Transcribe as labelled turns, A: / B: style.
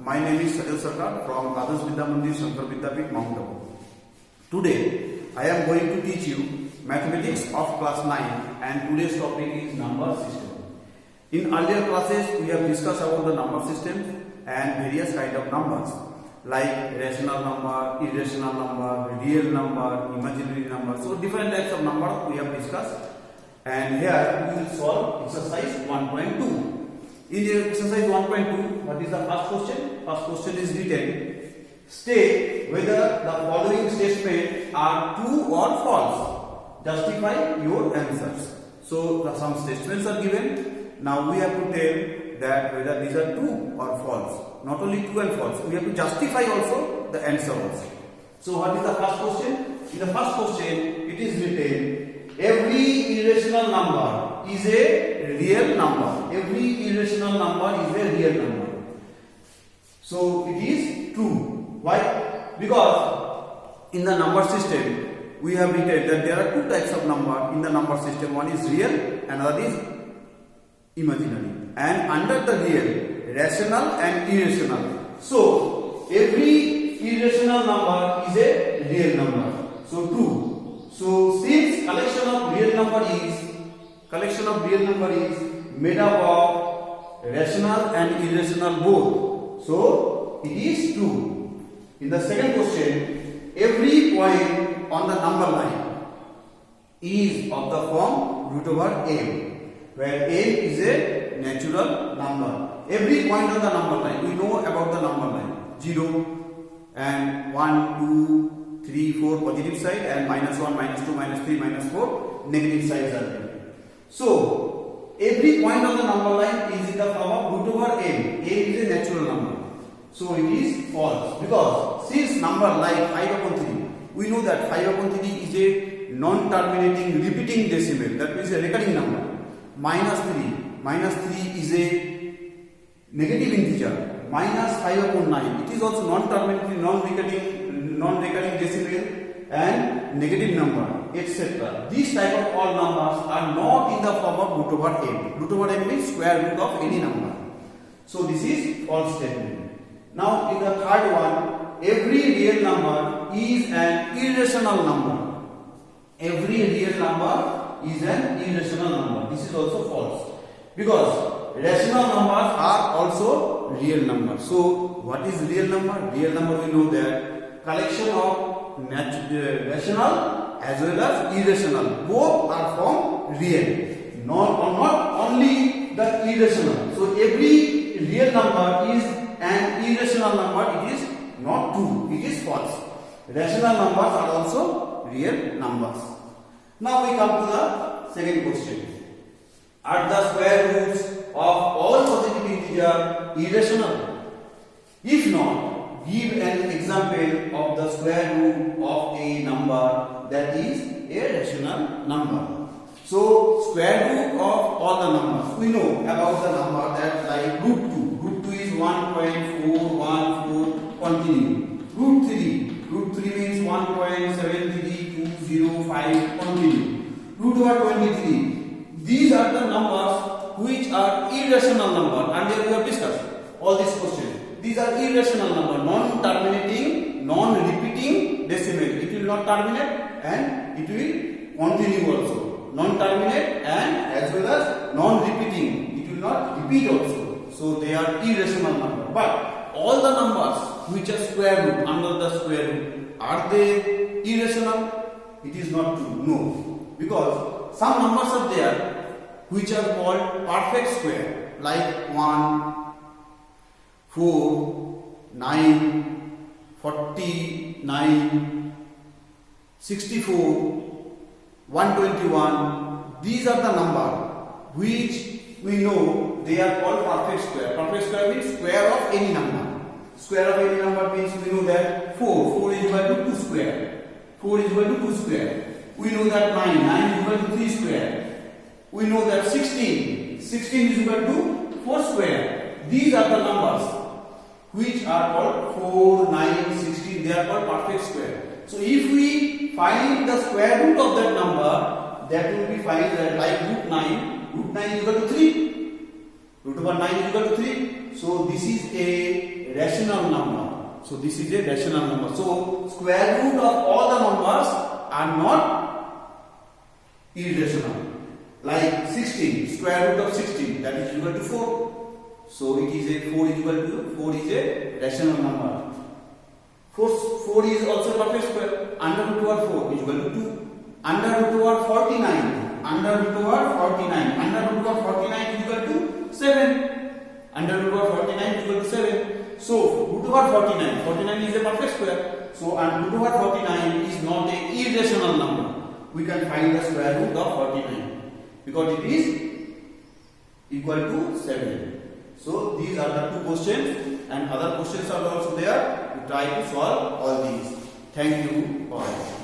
A: My name is Sajal Sarkar from Adarsh Vidya Mandir Shankar Vidyapith, Mount Abu. Today I am going to teach you mathematics of class 9 and today's topic is number system. In earlier classes we have discussed about the number system and various kind of numbers like rational number, irrational number, real number, imaginary number. So different types of numbers we have discussed, and here we will solve exercise 1.2. In the exercise 1.2, what is the first question? First question is written. State whether the following statements are true or false. Justify your answers. So some statements are given. Now we have to tell that whether these are true or false. Not only true and false, we have to justify also the answer also. So what is the first question? In the first question, it is written, every irrational number is a real number. Every irrational number is a real number. So it is true. Why? Because in the number system, we have written that there are two types of number in the number system. One is real, another is imaginary. And under the real, rational and irrational. So is a real number. So true. So since collection of real number is made up of rational and irrational both. So it is true. In the second question, every point on the number line is of the form root over m, where m is a natural number. Every point on the number line, we know about the number line, 0 and 1, 2, 3, 4 positive side and -1, -2, -3, -4 negative sides are there. So every point on the number line is in the form of root over m. A is a natural number. So it is false, because since number like 5/3, we know that 5/3 is a non-terminating repeating decimal, that means a recurring number. -3 is a negative integer. -5/9, it is also non-terminating, non-recurring decimal and negative number, etc. These type of all numbers are not in the form of root over m. Root over m means square root of any number. So this is false statement. Now in the third one, every real number is an irrational number. Every real number is an irrational number. This is also false, because rational numbers are also real numbers. So what is real number? Real number, we know that collection of rational as well as irrational, both are from real, not only the irrational. So every real number is an irrational number. It is not true, it is false. Rational numbers are also real numbers. Now we come to the second question. Are the square roots of all positive integers irrational? If not, give an example of the square root of a number that is a rational number. So square root of all the numbers, we know about the number that like root 2. Root 2 is 1.414 continue. Root 3 means 1.73205 continue. Root over 23. These are the numbers which are irrational number, and we have discussed all these questions. These are irrational number, non-terminating, non-repeating decimal. It will not terminate and it will continue also. Non-terminate and as well as non-repeating. It will not repeat also. So they are irrational number. But all the numbers which are square root, under the square root, are they irrational? It is not true. No. Because some numbers are there which are called perfect square, like 1, 4, 9, 49, 64, 121. These are the number which we know they are called perfect square. Perfect square means square of any number. Square of any number means we know that 4 is equal to 2 square. 4 is equal to 2 square. We know that 9 is equal to 3 square. We know that 16 is equal to 4 square. These are the numbers which are called 4, 9, 16. They are called perfect square. So if we find the square root of that number, that will be find that like root 9. Root 9 is equal to 3. Root over 9 is equal to 3. So this is a rational number. So this is a rational number. So square root of all the numbers are not irrational. Like 16, square root of 16, that is equal to 4. So it is a 4 is equal to 4 is a rational number. 4 is also perfect square. Under root over 4 is equal to 2. Under root over 49. Under root over 49. Under root over 49 is equal to 7. Under root over 49 is equal to 7. So root over 49. 49 is a perfect square. So and root over 49 is not an irrational number. We can find the square root of 49 because it is equal to 7. So these are the two questions, and other questions are also there. We try to solve all these. Thank you all.